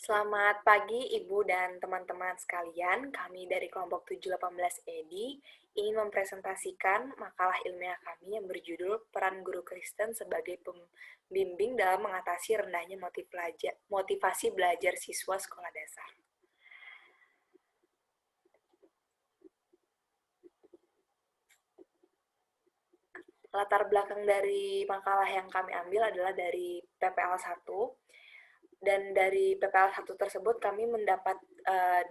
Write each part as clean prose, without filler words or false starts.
Selamat pagi Ibu dan teman-teman sekalian. Kami dari kelompok 718 EDI ingin mempresentasikan makalah ilmiah kami yang berjudul Peran Guru Kristen sebagai pembimbing dalam mengatasi rendahnya motivasi belajar siswa sekolah dasar. Latar belakang dari makalah yang kami ambil adalah dari PPL 1, dan dari PPL 1 tersebut kami mendapat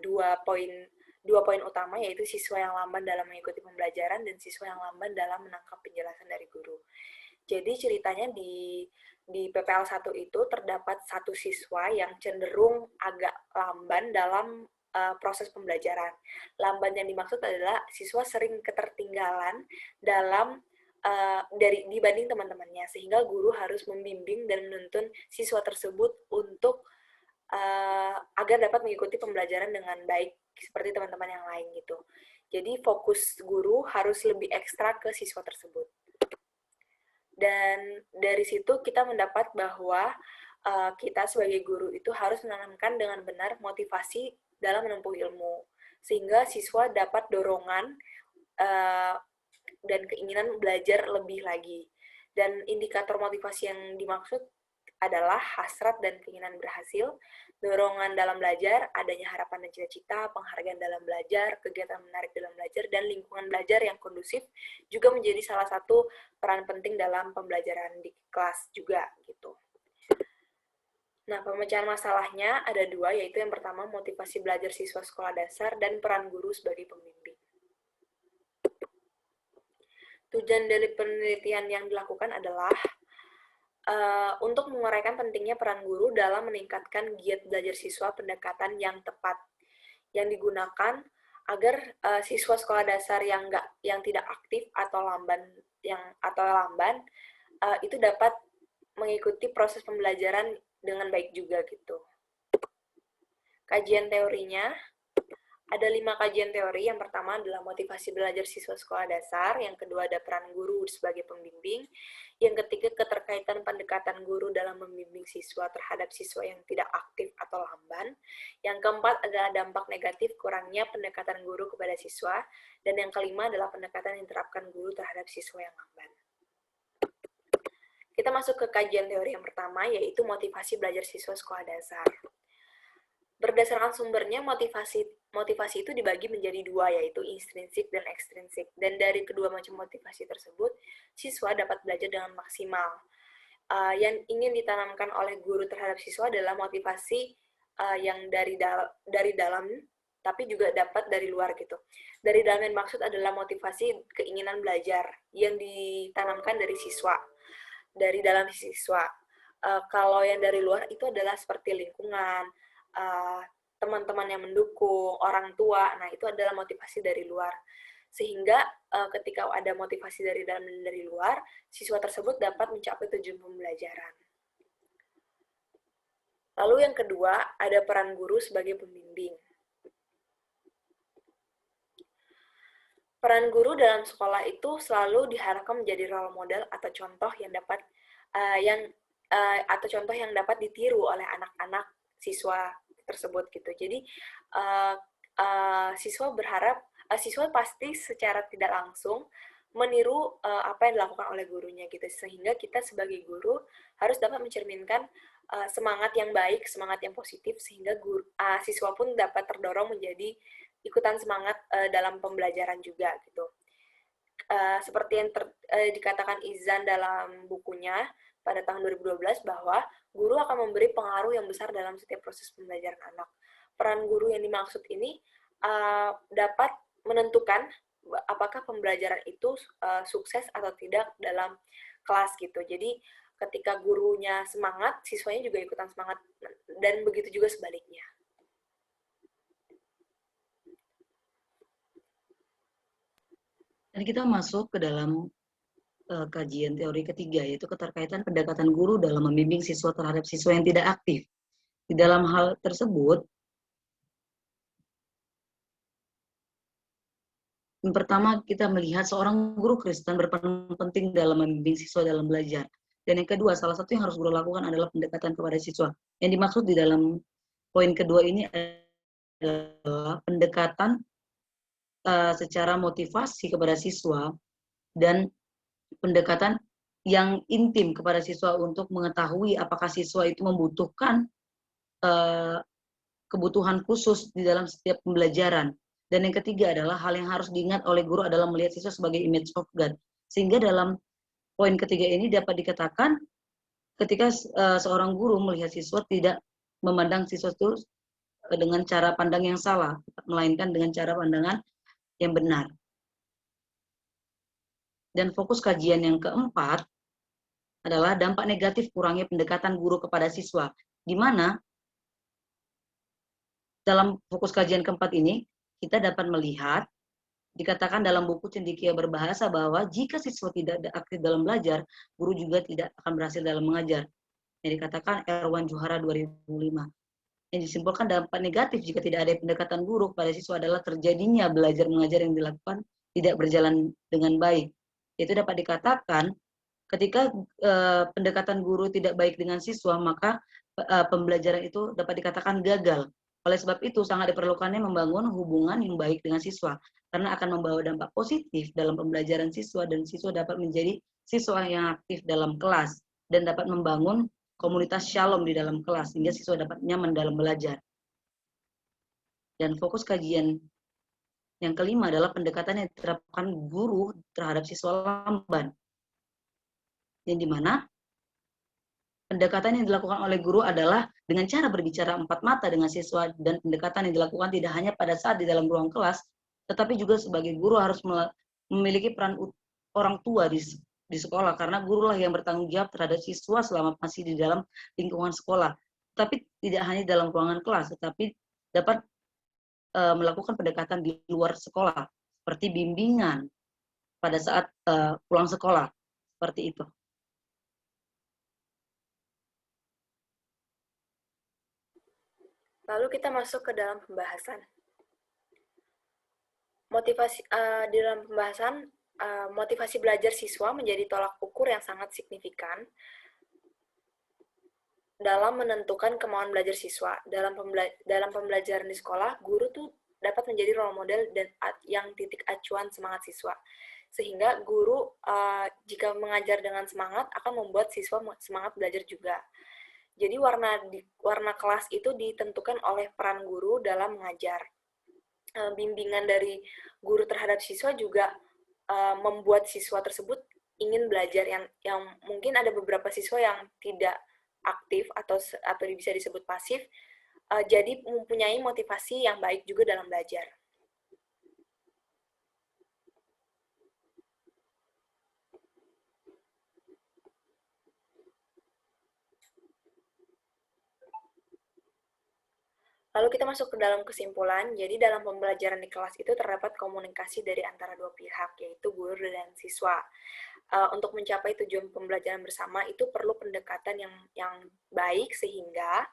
dua poin utama, yaitu siswa yang lamban dalam mengikuti pembelajaran dan siswa yang lamban dalam menangkap penjelasan dari guru. Jadi ceritanya di PPL 1 itu terdapat satu siswa yang cenderung agak lamban dalam proses pembelajaran. Lamban yang dimaksud adalah siswa sering ketertinggalan dalam dibanding teman-temannya, sehingga guru harus membimbing dan menuntun siswa tersebut untuk agar dapat mengikuti pembelajaran dengan baik seperti teman-teman yang lain gitu. Jadi fokus guru harus lebih ekstra ke siswa tersebut. Dan dari situ kita mendapat bahwa kita sebagai guru itu harus menanamkan dengan benar motivasi dalam menempuh ilmu, sehingga siswa dapat dorongan dan keinginan belajar lebih lagi. Dan indikator motivasi yang dimaksud adalah hasrat dan keinginan berhasil, dorongan dalam belajar, adanya harapan dan cita-cita, penghargaan dalam belajar, kegiatan menarik dalam belajar, dan lingkungan belajar yang kondusif juga menjadi salah satu peran penting dalam pembelajaran di kelas juga gitu. Nah, pemecahan masalahnya ada dua, yaitu yang pertama motivasi belajar siswa sekolah dasar dan peran guru sebagai pembimbing. Tujuan dari penelitian yang dilakukan adalah untuk menguraikan pentingnya peran guru dalam meningkatkan giat belajar siswa pendekatan yang tepat yang digunakan agar siswa sekolah dasar yang tidak aktif atau lamban itu dapat mengikuti proses pembelajaran dengan baik juga gitu. Kajian teorinya ada 5 kajian teori. Yang pertama adalah motivasi belajar siswa sekolah dasar, yang kedua ada peran guru sebagai pembimbing, yang ketiga keterkaitan pendekatan guru dalam membimbing siswa terhadap siswa yang tidak aktif atau lamban, yang keempat adalah dampak negatif kurangnya pendekatan guru kepada siswa, dan yang kelima adalah pendekatan yang diterapkan guru terhadap siswa yang lamban. Kita masuk ke kajian teori yang pertama, yaitu motivasi belajar siswa sekolah dasar. Berdasarkan sumbernya, motivasi itu dibagi menjadi dua, yaitu intrinsik dan ekstrinsik. Dan dari kedua macam motivasi tersebut, siswa dapat belajar dengan maksimal. Yang ingin ditanamkan oleh guru terhadap siswa adalah motivasi yang dari dalam, tapi juga dapat dari luar gitu. Dari dalam yang maksud adalah motivasi keinginan belajar yang ditanamkan dari siswa, dari dalam siswa. Kalau yang dari luar itu adalah seperti lingkungan, teman-teman yang mendukung, orang tua, nah itu adalah motivasi dari luar. Sehingga ketika ada motivasi dari dalam dan dari luar, siswa tersebut dapat mencapai tujuan pembelajaran. Lalu yang kedua, ada peran guru sebagai pembimbing. Peran guru dalam sekolah itu selalu diharapkan menjadi role model atau contoh yang dapat ditiru oleh anak-anak siswa tersebut gitu. Jadi siswa pasti secara tidak langsung meniru apa yang dilakukan oleh gurunya gitu, sehingga kita sebagai guru harus dapat mencerminkan semangat yang baik, semangat yang positif, sehingga siswa pun dapat terdorong menjadi ikutan semangat dalam pembelajaran juga gitu. Seperti yang dikatakan Izan dalam bukunya pada tahun 2012 bahwa guru akan memberi pengaruh yang besar dalam setiap proses pembelajaran anak. Peran guru yang dimaksud ini dapat menentukan apakah pembelajaran itu sukses atau tidak dalam kelas gitu. Jadi ketika gurunya semangat, siswanya juga ikutan semangat, dan begitu juga sebaliknya. Dan kita masuk ke dalam kajian teori ketiga, yaitu keterkaitan pendekatan guru dalam membimbing siswa terhadap siswa yang tidak aktif. Di dalam hal tersebut, yang pertama kita melihat seorang guru Kristen berperan penting dalam membimbing siswa dalam belajar. Dan yang kedua, salah satu yang harus guru lakukan adalah pendekatan kepada siswa. Yang dimaksud di dalam poin kedua ini adalah pendekatan secara motivasi kepada siswa dan pendekatan yang intim kepada siswa untuk mengetahui apakah siswa itu membutuhkan kebutuhan khusus di dalam setiap pembelajaran. Dan yang ketiga adalah hal yang harus diingat oleh guru adalah melihat siswa sebagai image of God. Sehingga dalam poin ketiga ini dapat dikatakan ketika seorang guru melihat siswa tidak memandang siswa itu dengan cara pandang yang salah, melainkan dengan cara pandangan yang benar. Dan fokus kajian yang keempat adalah dampak negatif kurangnya pendekatan guru kepada siswa, di mana dalam fokus kajian keempat ini, kita dapat melihat, dikatakan dalam buku Cendekia Berbahasa bahwa jika siswa tidak aktif dalam belajar, guru juga tidak akan berhasil dalam mengajar. Yang dikatakan Erwan Juhara 2005. Yang disimpulkan dampak negatif jika tidak ada pendekatan guru kepada siswa adalah terjadinya belajar mengajar yang dilakukan tidak berjalan dengan baik. Itu dapat dikatakan ketika pendekatan guru tidak baik dengan siswa, maka pembelajaran itu dapat dikatakan gagal. Oleh sebab itu, sangat diperlukannya membangun hubungan yang baik dengan siswa, karena akan membawa dampak positif dalam pembelajaran siswa, dan siswa dapat menjadi siswa yang aktif dalam kelas, dan dapat membangun komunitas shalom di dalam kelas, sehingga siswa dapat nyaman dalam belajar. Dan fokus kajian yang kelima adalah pendekatan yang diterapkan guru terhadap siswa lamban, yang dimana pendekatan yang dilakukan oleh guru adalah dengan cara berbicara empat mata dengan siswa, dan pendekatan yang dilakukan tidak hanya pada saat di dalam ruang kelas, tetapi juga sebagai guru harus memiliki peran orang tua di sekolah, karena gurulah yang bertanggung jawab terhadap siswa selama masih di dalam lingkungan sekolah. Tapi tidak hanya dalam ruangan kelas, tetapi dapat melakukan pendekatan di luar sekolah, seperti bimbingan pada saat pulang sekolah, seperti itu. Lalu kita masuk ke dalam pembahasan. Di dalam pembahasan, motivasi belajar siswa menjadi tolak ukur yang sangat signifikan dalam menentukan kemauan belajar siswa. Dalam pembelajaran di sekolah, guru tuh dapat menjadi role model dan yang titik acuan semangat siswa. Sehingga guru jika mengajar dengan semangat akan membuat siswa semangat belajar juga. Jadi warna kelas itu ditentukan oleh peran guru dalam mengajar. Bimbingan dari guru terhadap siswa juga membuat siswa tersebut ingin belajar, yang mungkin ada beberapa siswa yang tidak aktif atau bisa disebut pasif, jadi mempunyai motivasi yang baik juga dalam belajar. Lalu kita masuk ke dalam kesimpulan. Jadi dalam pembelajaran di kelas itu terdapat komunikasi dari antara dua pihak, yaitu guru dan siswa. Untuk mencapai tujuan pembelajaran bersama itu perlu pendekatan yang baik sehingga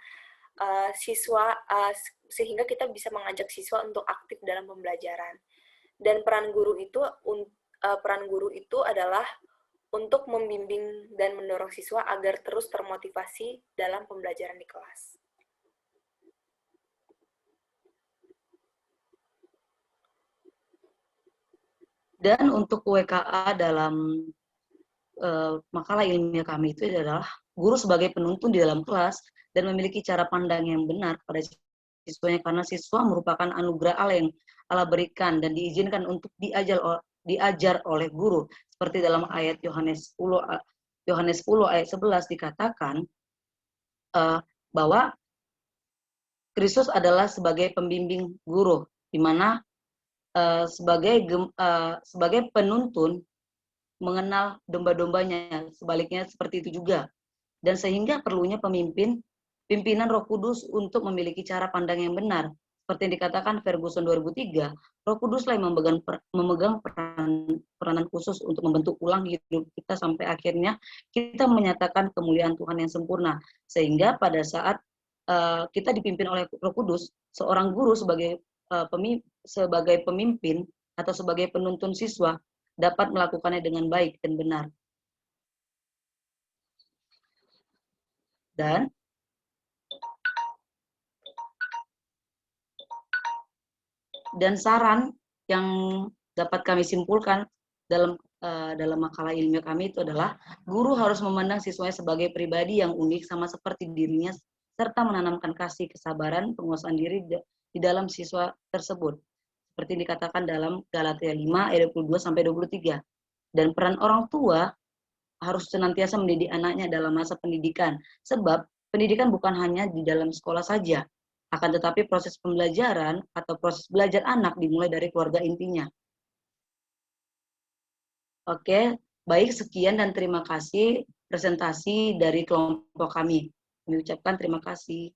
sehingga kita bisa mengajak siswa untuk aktif dalam pembelajaran. Dan peran guru itu adalah untuk membimbing dan mendorong siswa agar terus termotivasi dalam pembelajaran di kelas. Dan untuk WKA dalam makalah ilmiah kami itu adalah guru sebagai penuntun di dalam kelas dan memiliki cara pandang yang benar pada siswanya, karena siswa merupakan anugerah Allah yang Allah berikan dan diizinkan untuk diajar oleh guru. Seperti dalam ayat Yohanes 10 ayat 11 dikatakan bahwa Kristus adalah sebagai pembimbing guru, di mana sebagai penuntun mengenal domba-dombanya, sebaliknya seperti itu juga. Dan sehingga perlunya pimpinan Roh Kudus untuk memiliki cara pandang yang benar. Seperti yang dikatakan Ferguson 2003, Roh Kuduslah yang memegang peranan khusus untuk membentuk ulang hidup kita sampai akhirnya kita menyatakan kemuliaan Tuhan yang sempurna. Sehingga pada saat kita dipimpin oleh Roh Kudus, seorang guru sebagai pemimpin atau sebagai penuntun siswa dapat melakukannya dengan baik dan benar. Dan Dan saran yang dapat kami simpulkan dalam makalah ilmiah kami itu adalah guru harus memandang siswanya sebagai pribadi yang unik sama seperti dirinya, serta menanamkan kasih, kesabaran, penguasaan diri di dalam siswa tersebut. Seperti dikatakan dalam Galatia 5 ayat 22 sampai 23. Dan peran orang tua harus senantiasa mendidik anaknya dalam masa pendidikan, sebab pendidikan bukan hanya di dalam sekolah saja, akan tetapi proses pembelajaran atau proses belajar anak dimulai dari keluarga intinya. Oke, baik, sekian dan terima kasih presentasi dari kelompok kami. Kami ucapkan terima kasih.